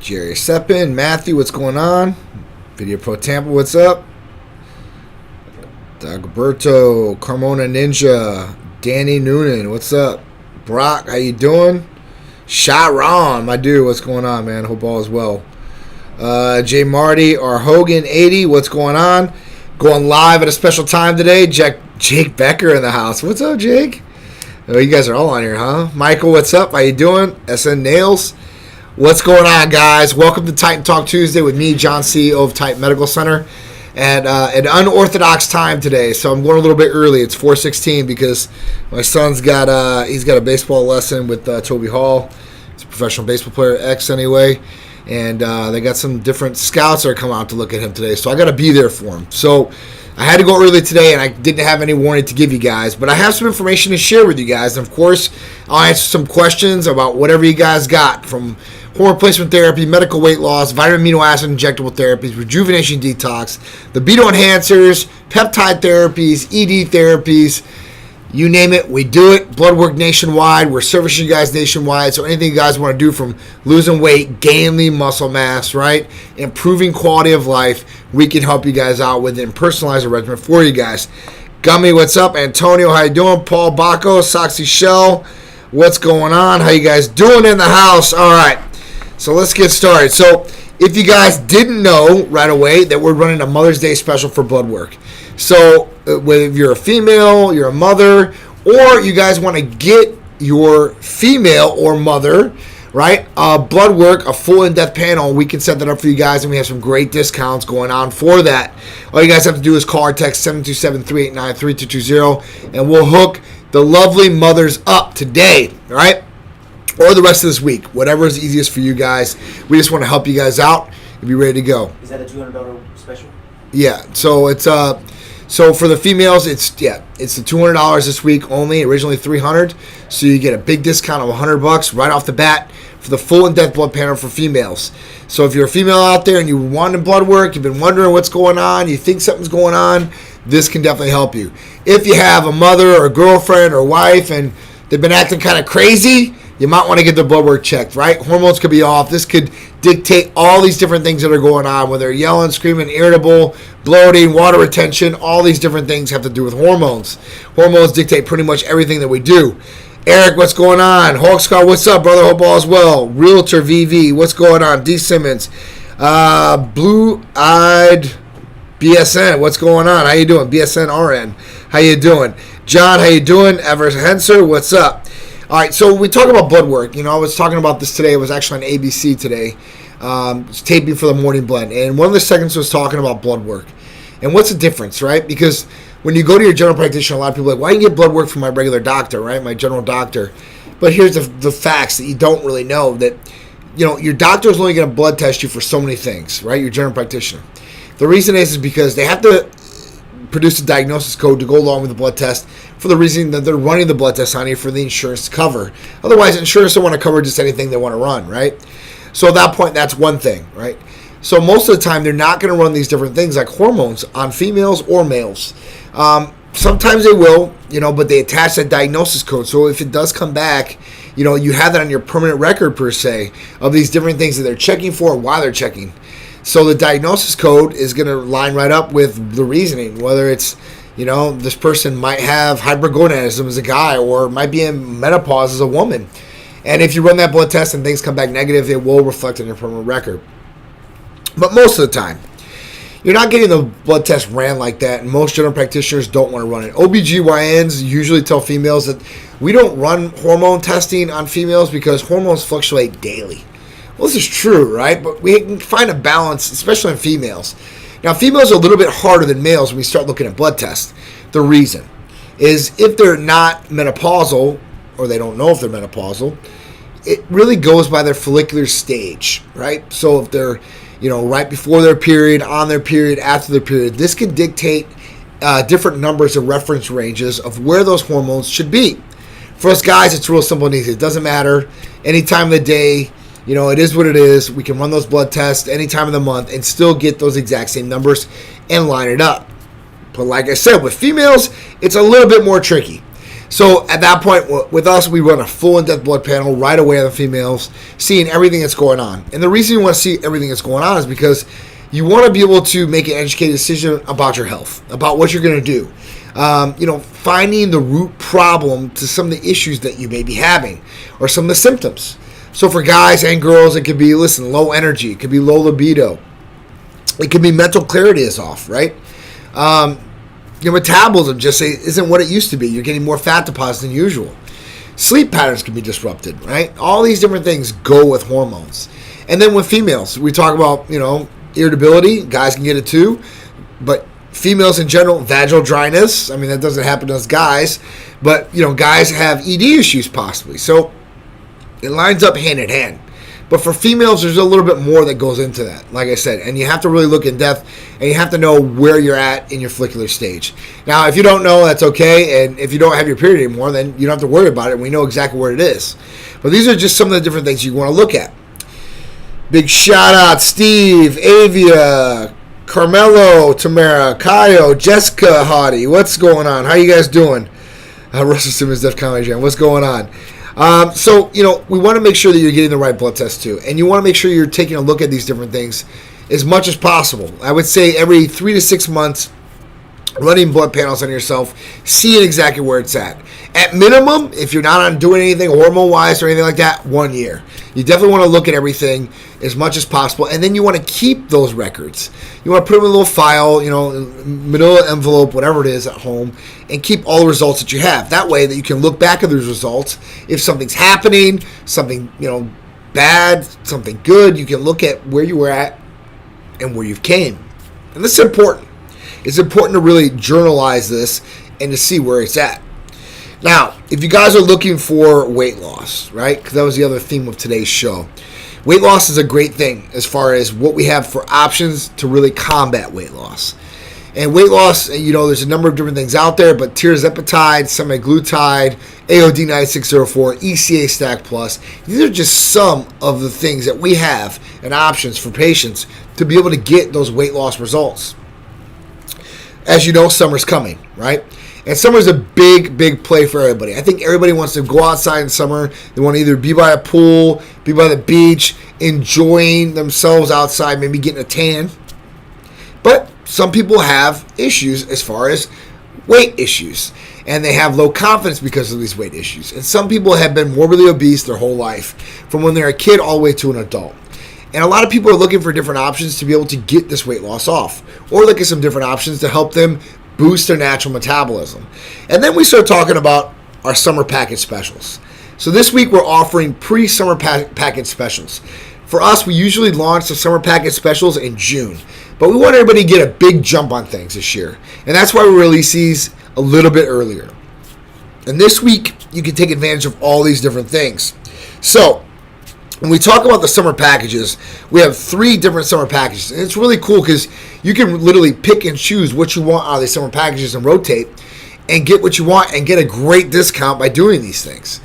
Jerry Seppin, Matthew, what's going on? Video Pro Tampa, what's up? Dagoberto, Carmona Ninja, Danny Noonan, what's up? Brock, how you doing? Sharon, my dude, what's going on, man? Hope all is well. Jay Marty, R. Hogan, 80, what's going on? Going live at a special time today. Jake Becker in the house. What's up, Jake? Oh, you guys are all on here, huh? Michael, what's up? How you doing? SN Nails, what's going on, guys? Welcome to Titan Talk Tuesday with me, John, CEO of Titan Medical Center. And an unorthodox time today, so I'm going a little bit early. It's 4:16 because my son's got he's got a baseball lesson with Toby Hall. He's a professional baseball player, ex anyway, and they got some different scouts that are coming out to look at him today. So I got to be there for him. So I had to go early today, and I didn't have any warning to give you guys, but I have some information to share with you guys. And of course, I'll answer some questions about whatever you guys got, from hormone replacement therapy, medical weight loss, vitamin amino acid injectable therapies, rejuvenation detox, libido enhancers, peptide therapies, ED therapies, you name it, we do it. Blood work nationwide. We're servicing you guys nationwide. So anything you guys want to do, from losing weight, gaining lean muscle mass, right, improving quality of life, we can help you guys out with it and personalize a regimen for you guys. Gummy, what's up? Antonio, how you doing? Paul Bacco, Soxy Shell, what's going on? How you guys doing in the house? All right. So let's get started. So if you guys didn't know right away that we're running a Mother's Day special for blood work. So whether you're a female, you're a mother, or you guys want to get your female or mother, right, blood work, a full in-depth panel, we can set that up for you guys, and we have some great discounts going on for that. All you guys have to do is call or text 727-389-3220, and we'll hook the lovely mothers up today, all right? Or the rest of this week, whatever is easiest for you guys. We just want to help you guys out and be ready to go. Is that a $200 special? Yeah. So it's so for the females, it's the $200 this week only. Originally $300, so you get a big discount of $100 right off the bat for the full in-depth blood panel for females. So if you're a female out there and you want blood work, you've been wondering what's going on, you think something's going on, this can definitely help you. If you have a mother or a girlfriend or wife and they've been acting kind of crazy, you might want to get their blood work checked, right? Hormones could be off. This could dictate all these different things that are going on, whether they're yelling, screaming, irritable, bloating, water retention. All these different things have to do with hormones. Hormones dictate pretty much everything that we do. Eric, what's going on? Hawkscar, what's up, brother? Hope all is well. Realtor VV, what's going on? D. Simmons. Blue-eyed BSN, what's going on? How you doing? BSN RN, how you doing? John, how you doing? Everett Henser, what's up? All right, so we talk about blood work. I was talking about this today. It was actually on ABC today. It's taping for the morning blend. And one of the segments was talking about blood work. And what's the difference, right? Because when you go to your general practitioner, a lot of people are like, why do you get blood work from my regular doctor, right? My general doctor. But here's the facts that you don't really know. That, your doctor is only going to blood test you for so many things, right? Your general practitioner. The reason is because they have to produce a diagnosis code to go along with the blood test, for the reason that they're running the blood test on you for the insurance to cover. Otherwise, insurance don't want to cover just anything they want to run, right? So at that point, that's one thing, right? So most of the time, they're not going to run these different things like hormones on females or males. Sometimes they will, but they attach that diagnosis code. So if it does come back, you have that on your permanent record, per se, of these different things that they're checking for and why they're checking. So the diagnosis code is going to line right up with the reasoning, whether it's, this person might have hypergonadism as a guy or might be in menopause as a woman. And if you run that blood test and things come back negative, it will reflect on your permanent record. But most of the time, you're not getting the blood test ran like that, and most general practitioners don't want to run it. OBGYNs usually tell females that we don't run hormone testing on females because hormones fluctuate daily. Well, this is true, right? But we can find a balance, especially in females. Now, females are a little bit harder than males when we start looking at blood tests. The reason is if they're not menopausal, or they don't know if they're menopausal, it really goes by their follicular stage, right? So if they're, right before their period, on their period, after their period, this can dictate different numbers of reference ranges of where those hormones should be. For us guys, it's real simple and easy. It doesn't matter. Any time of the day, it is what it is. We can run those blood tests any time of the month and still get those exact same numbers and line it up. But like I said, with females, it's a little bit more tricky. So at that point, with us, we run a full in-depth blood panel right away on the females, seeing everything that's going on. And the reason you want to see everything that's going on is because you want to be able to make an educated decision about your health, about what you're going to do. Finding the root problem to some of the issues that you may be having or some of the symptoms. So for guys and girls, it could be, low energy. It could be low libido. It could be mental clarity is off, right? Your metabolism just isn't what it used to be. You're getting more fat deposits than usual. Sleep patterns can be disrupted, right? All these different things go with hormones. And then with females, we talk about, irritability. Guys can get it too. But females in general, vaginal dryness. I mean, that doesn't happen to us guys. But, guys have ED issues possibly. So it lines up hand in hand. But for females, there's a little bit more that goes into that, like I said. And you have to really look in depth, and you have to know where you're at in your follicular stage. Now, if you don't know, that's okay. And if you don't have your period anymore, then you don't have to worry about it. And we know exactly where it is. But these are just some of the different things you want to look at. Big shout out, Steve, Avia, Carmelo, Tamara, Kayo, Jessica, Hottie. What's going on? How you guys doing? Russell Simmons, Def Comedy Jam. What's going on? We want to make sure that you're getting the right blood test too. And you want to make sure you're taking a look at these different things as much as possible. I would say every 3 to 6 months, running blood panels on yourself, seeing exactly where it's at. At minimum, if you're not on doing anything hormone-wise or anything like that, 1 year. You definitely want to look at everything as much as possible. And then you want to keep those records. You want to put them in a little file, manila envelope, whatever it is at home, and keep all the results that you have. That way that you can look back at those results. If something's happening, something, bad, something good, you can look at where you were at and where you came. And this is important. It's important to really journalize this and to see where it's at. Now, if you guys are looking for weight loss, right? Because that was the other theme of today's show. Weight loss is a great thing as far as what we have for options to really combat weight loss. And weight loss, there's a number of different things out there, but tirzepatide, semaglutide, AOD 9604, ECA Stack Plus, these are just some of the things that we have and options for patients to be able to get those weight loss results. As you know, summer's coming, right? And summer's a big, big play for everybody. I think everybody wants to go outside in summer. They want to either be by a pool, be by the beach, enjoying themselves outside, maybe getting a tan. But some people have issues as far as weight issues. And they have low confidence because of these weight issues. And some people have been morbidly obese their whole life, from when they're a kid all the way to an adult. And a lot of people are looking for different options to be able to get this weight loss off. Or look at some different options to help them boost their natural metabolism. And then we start talking about our summer package specials. So this week we're offering pre-summer package specials. For us, we usually launch the summer package specials in June. But we want everybody to get a big jump on things this year. And that's why we release these a little bit earlier. And this week, you can take advantage of all these different things. So, when we talk about the summer packages, we have 3 different summer packages. And it's really cool because you can literally pick and choose what you want out of these summer packages and rotate and get what you want and get a great discount by doing these things.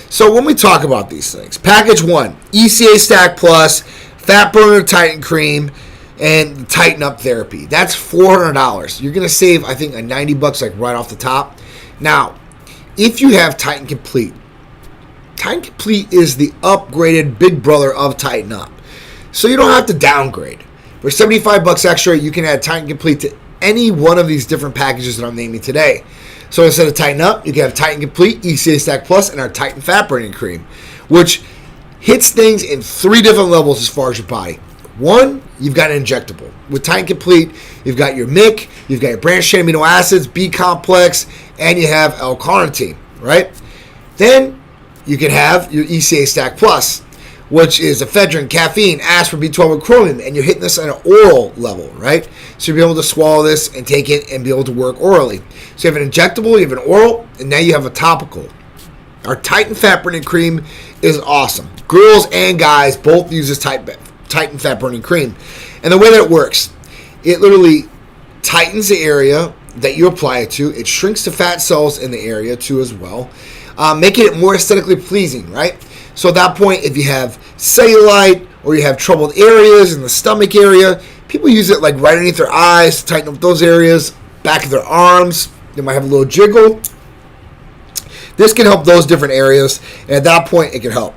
So when we talk about these things, package 1, ECA Stack Plus, Fat Burner Titan Cream, and Tighten Up Therapy. That's $400. You're going to save, I think, $90 like right off the top. Now, if you have Titan Complete, Titan Complete is the upgraded big brother of Tighten Up. So you don't have to downgrade. For $75 extra, you can add Titan Complete to any one of these different packages that I'm naming today. So instead of Tighten Up, you can have Titan Complete, ECA Stack Plus, and our Titan Fat Burning Cream, which hits things in 3 different levels as far as your body. 1, you've got an injectable. With Titan Complete, you've got your MIC, you've got your branched-chain amino acids, B-complex, and you have L-carnitine, right? Then you can have your ECA Stack Plus, which is ephedrine, caffeine, aspirin, B12, and chromium, and you're hitting this on an oral level, right? So you'll be able to swallow this and take it and be able to work orally. So you have an injectable, you have an oral, and now you have a topical. Our Titan Fat Burning Cream is awesome. Girls and guys both use this Titan Fat Burning Cream. And the way that it works, it literally tightens the area that you apply it to. It shrinks the fat cells in the area too as well, making it more aesthetically pleasing, right? So at that point, if you have cellulite or you have troubled areas in the stomach area, people use it like right underneath their eyes to tighten up those areas, back of their arms. They might have a little jiggle. this can help those different areas, and at that point, it can help.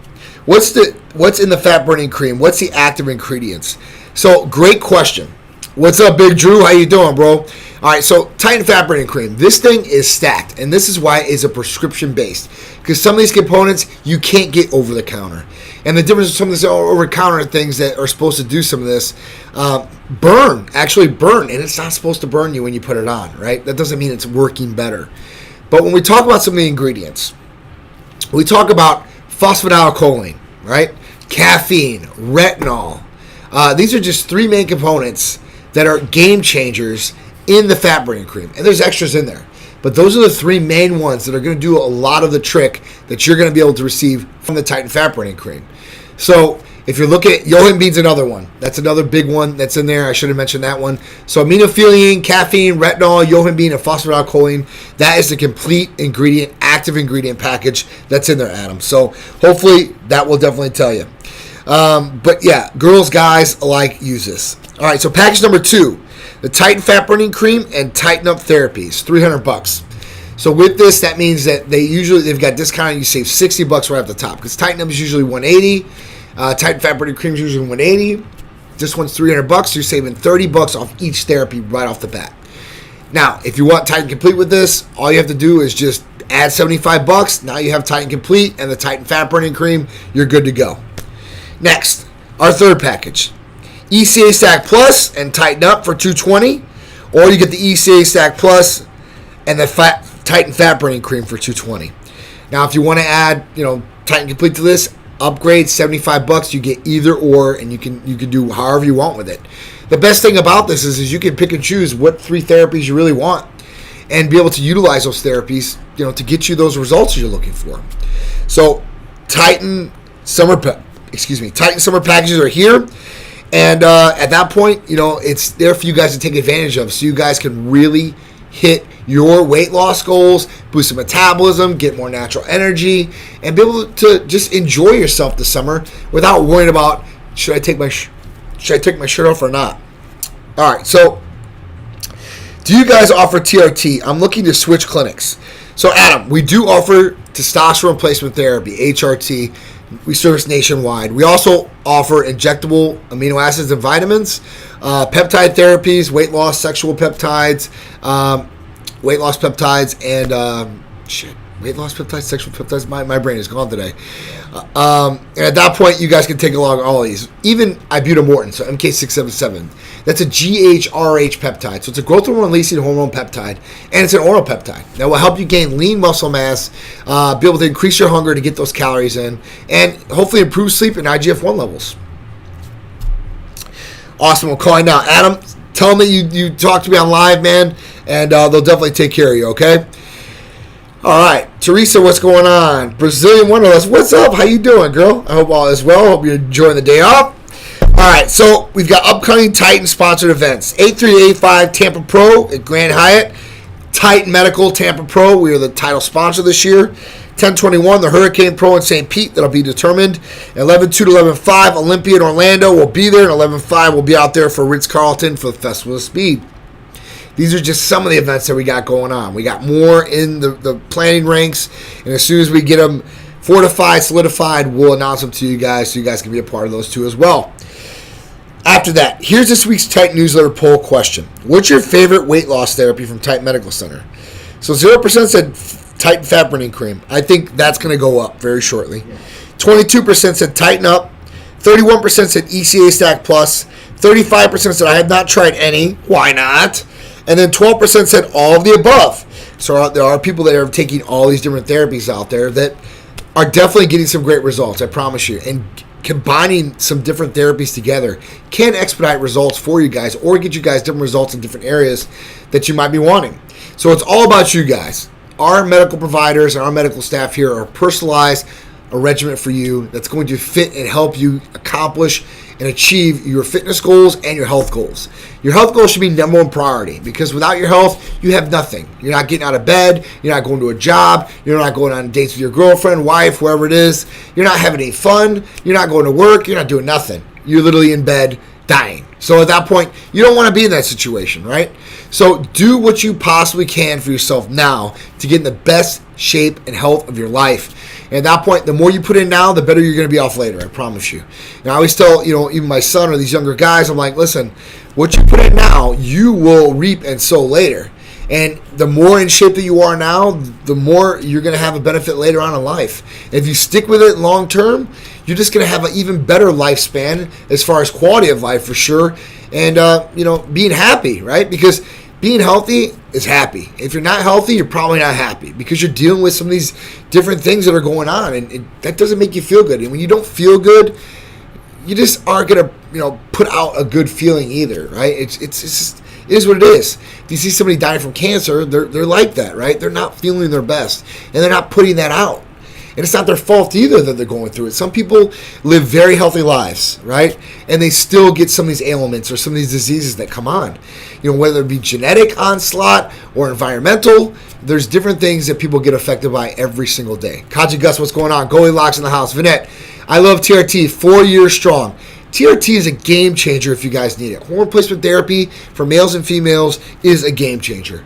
What's in the fat burning cream? What's the active ingredients? So, great question. What's up, Big Dru? How you doing, bro? All right, so Titan Fat Burning Cream. This thing is stacked, and this is why it's a prescription-based. Because some of these components, you can't get over the counter. And the difference with some of these over-the-counter things that are supposed to do some of this, actually burn, and it's not supposed to burn you when you put it on, right? That doesn't mean it's working better. But when we talk about some of the ingredients, we talk about phosphatidylcholine, right? Caffeine, retinol. These are just three main components that are game changers in the fat burning cream. And there's extras in there. But those are the three main ones that are going to do a lot of the trick that you're going to be able to receive from the Titan Fat Burning Cream. So if you're looking at yohimbine, another one. That's another big one that's in there. I should have mentioned that one. So aminophylline, caffeine, retinol, yohimbine, and phosphatidylcholine. That is the complete ingredient, active ingredient package that's in there, Adam. So hopefully that will definitely tell you. But yeah, girls, guys alike use this. All right, so package number 2, the Titan Fat Burning Cream and Tighten Up Therapies, $300. So with this, that means that they've got discounted. You save $60 right off the top because Tighten Up is usually $180. Titan Fat Burning Cream is usually $180. This one's $300. So you're saving $30 off each therapy right off the bat. Now, if you want Titan Complete with this, all you have to do is just add $75. Now you have Titan Complete and the Titan Fat Burning Cream. You're good to go. Next, our third package, ECA Stack Plus and Tighten Up for $220, or you get the ECA Stack Plus and the Titan Fat Burning Cream for $220. Now, if you want to add, Titan Complete to this, upgrade $75. You get either or, and you can do however you want with it. The best thing about this is you can pick and choose what 3 therapies you really want, and be able to utilize those therapies, to get you those results you're looking for. So, Titan Summer packages are here, and at that point, it's there for you guys to take advantage of, so you guys can really hit your weight loss goals, boost the metabolism, get more natural energy, and be able to just enjoy yourself this summer without worrying about should I take my shirt off or not. All right, so do you guys offer TRT? I'm looking to switch clinics. So Adam, we do offer testosterone replacement therapy, HRT. We service nationwide. We also offer injectable amino acids and vitamins, peptide therapies, weight loss, sexual peptides, weight loss peptides, and weight loss peptides, sexual peptides. My brain is gone today. And at that point, you guys can take along all of these. Even ibutamoren, so MK677. That's a GHRH peptide. So it's a growth hormone releasing hormone peptide, and it's an oral peptide that will help you gain lean muscle mass, be able to increase your hunger to get those calories in, and hopefully improve sleep and IGF-1 levels. Awesome. We'll call you now. Adam, tell them that you talked to me on live, man, and they'll definitely take care of you, okay? All right. Teresa, what's going on? Brazilian Wonderlust, what's up? How you doing, girl? I hope all is well. Hope you're enjoying the day off. All right, so we've got upcoming Titan sponsored events. 8385 Tampa Pro at Grand Hyatt. Titan Medical Tampa Pro. We are the title sponsor this year. 1021, the Hurricane Pro in St. Pete. That'll be determined. 11-2 to 11-5, Olympia in Orlando will be there. And 11-5 will be out there for Ritz-Carlton for the Festival of Speed. These are just some of the events that we got going on. We got more in the planning ranks. And as soon as we get them fortified, solidified, we'll announce them to you guys so you guys can be a part of those too as well. After that, here's this week's Titan newsletter poll question. What's your favorite weight loss therapy from Titan Medical Center? So 0% said Titan Fat Burning Cream. I think that's going to go up very shortly. 22% said Tighten Up. 31% said ECA Stack Plus. 35% said I have not tried any. Why not? And then 12% said all of the above. So there are people that are taking all these different therapies out there that are definitely getting some great results, I promise you. And combining some different therapies together can expedite results for you guys or get you guys different results in different areas that you might be wanting. So it's all about you guys. Our medical providers and our medical staff here are personalized a regimen for you that's going to fit and help you accomplish and achieve your fitness goals and your health goals. Your health goals should be number one priority because without your health, you have nothing. You're not getting out of bed. You're not going to a job. You're not going on dates with your girlfriend, wife, whoever it is. You're not having any fun. You're not going to work. You're not doing nothing. You're literally in bed dying. So at that point, you don't want to be in that situation, right? So do what you possibly can for yourself now to get in the best shape and health of your life. And at that point, the more you put in now, the better you're going to be off later, I promise you. And I always tell, even my son or these younger guys, I'm like, listen, what you put in now, you will reap and sow later. And the more in shape that you are now, the more you're going to have a benefit later on in life. And if you stick with it long term, you're just going to have an even better lifespan as far as quality of life for sure. And, being happy, right? Because being healthy is happy. If you're not healthy, you're probably not happy because you're dealing with some of these different things that are going on. And that doesn't make you feel good. And when you don't feel good, you just aren't going to, put out a good feeling either, right? It's just... It is what it is. If you see somebody dying from cancer, they're like that, right? They're not feeling their best, and they're not putting that out. And it's not their fault either that they're going through it. Some people live very healthy lives, right? And they still get some of these ailments or some of these diseases that come on. Whether it be genetic onslaught or environmental, there's different things that people get affected by every single day. Kaji Gus, what's going on? Goalie Locks in the house. Vinette, I love TRT, 4 years strong. TRT is a game changer if you guys need it. Hormone replacement therapy for males and females is a game changer.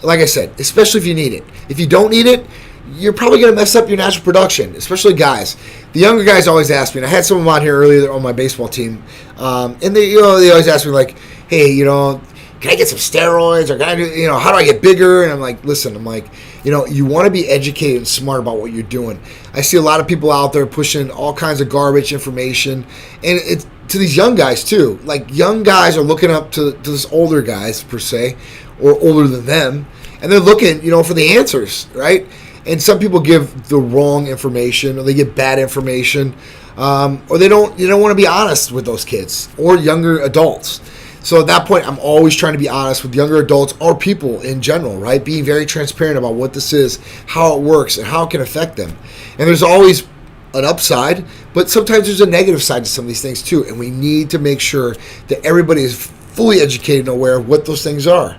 Like I said, especially if you need it. If you don't need it, you're probably going to mess up your natural production, especially guys. The younger guys always ask me, and I had some of them on here earlier on my baseball team, and they always ask me like, hey, can I get some steroids, or can I do, how do I get bigger? And I'm like, listen, you want to be educated and smart about what you're doing. I see a lot of people out there pushing all kinds of garbage information, and it's to these young guys too. Like, young guys are looking up to this older guys per se, or older than them, and they're looking, for the answers, right? And some people give the wrong information, or they get bad information, or they don't want to be honest with those kids or younger adults. So at that point, I'm always trying to be honest with younger adults or people in general, right? Being very transparent about what this is, how it works, and how it can affect them. And there's always an upside, but sometimes there's a negative side to some of these things too. And we need to make sure that everybody is fully educated and aware of what those things are.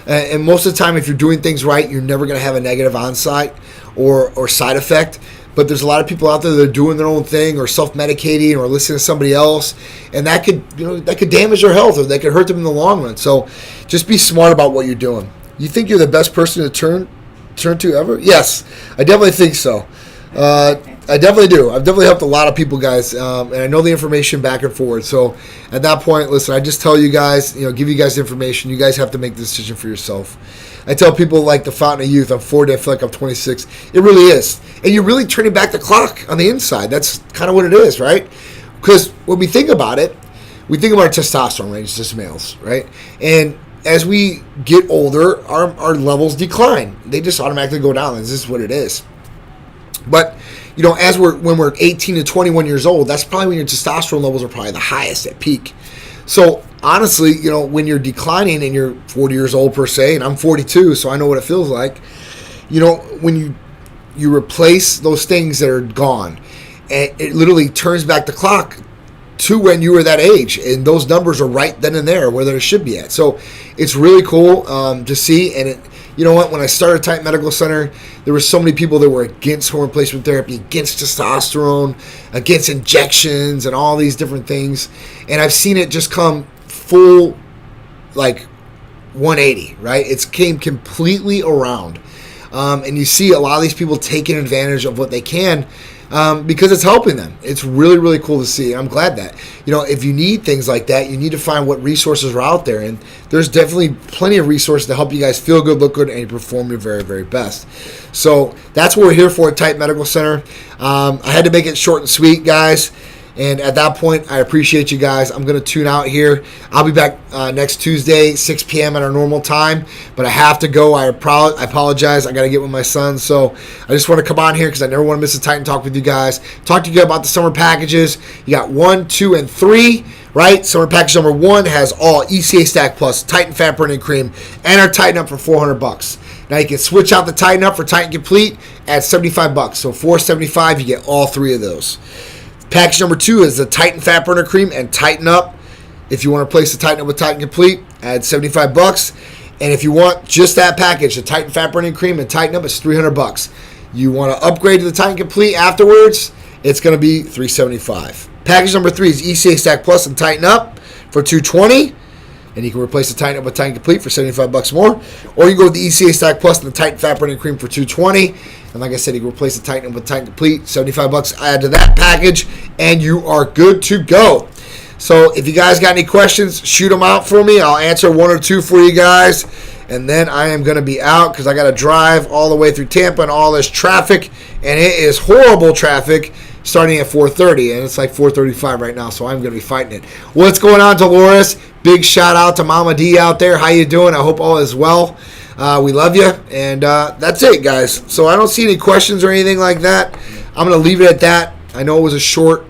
And most of the time, if you're doing things right, you're never going to have a negative onside or side effect. But there's a lot of people out there that are doing their own thing or self-medicating or listening to somebody else, and that could damage their health, or that could hurt them in the long run. So just be smart about what you're doing. You think you're the best person to turn to ever? Yes, I definitely think so. I definitely do. I've definitely helped a lot of people, guys, and I know the information back and forward. So at that point, listen, I just tell you guys, give you guys the information. You guys have to make the decision for yourself. I tell people like the fountain of youth, I'm 40, I feel like I'm 26. It really is. And you're really turning back the clock on the inside. That's kind of what it is, right? Because when we think about it, we think about our testosterone range as males, right? And as we get older, our levels decline. They just automatically go down. This is what it is. But, when we're 18 to 21 years old, that's probably when your testosterone levels are probably the highest at peak. So honestly, when you're declining and you're 40 years old per se, and I'm 42, so I know what it feels like, when you replace those things that are gone, and it literally turns back the clock to when you were that age, and those numbers are right then and there where they should be at. So it's really cool to see. And you know what? When I started Titan Medical Center, there were so many people that were against hormone replacement therapy, against testosterone, against injections, and all these different things. And I've seen it just come full, 180, right? It's came completely around. And you see a lot of these people taking advantage of what they can because it's helping them. It's really, really cool to see. I'm glad that, if you need things like that, you need to find what resources are out there. And there's definitely plenty of resources to help you guys feel good, look good, and perform your very, very best. So that's what we're here for at Titan Medical Center. I had to make it short and sweet, guys. And at that point, I appreciate you guys. I'm going to tune out here. I'll be back next Tuesday, 6 p.m. at our normal time. But I have to go. I apologize. I got to get with my son. So I just want to come on here because I never want to miss a Titan Talk with you guys. Talk to you guys about the summer packages. You got 1, 2, and 3, right? Summer package number 1 has all ECA Stack Plus, Titan Fat Burning Cream, and our Titan Up for $400. Now you can switch out the Titan Up for Titan Complete at $75. So $475, you get all 3 of those. Package number 2 is the Titan Fat Burner Cream and Titan Up. If you want to replace the Titan Up with Titan Complete, add $75. And if you want just that package, the Titan Fat Burning Cream and Titan Up, it's $300. You want to upgrade to the Titan Complete afterwards, it's going to be $375. Package number 3 is ECA Stack Plus and Titan Up for $220. And you can replace the Titan with Titan Complete for $75 more. Or you go with the ECA Stack Plus and the Titan Fat Burning Cream for $220. And like I said, you can replace the Titan with Titan Complete, $75. Add to that package, and you are good to go. So if you guys got any questions, shoot them out for me. I'll answer one or two for you guys. And then I am going to be out because I got to drive all the way through Tampa and all this traffic. And it is horrible traffic starting at 4:30. And it's like 4:35 right now, so I'm going to be fighting it. What's going on, Dolores? Big shout out to Mama D out there. How you doing? I hope all is well. We love you. And that's it, guys. So I don't see any questions or anything like that. I'm going to leave it at that. I know it was a short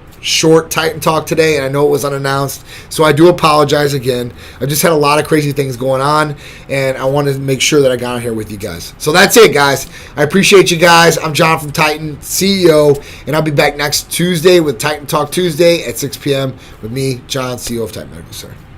Titan talk today, and I know it was unannounced, so I do apologize again. I just had a lot of crazy things going on, and I wanted to make sure that I got on here with you guys. So that's it, guys. I appreciate you guys. I'm John from Titan, CEO, and I'll be back next Tuesday with Titan Talk Tuesday at 6 p.m. with me, John, CEO of Titan Medical Center.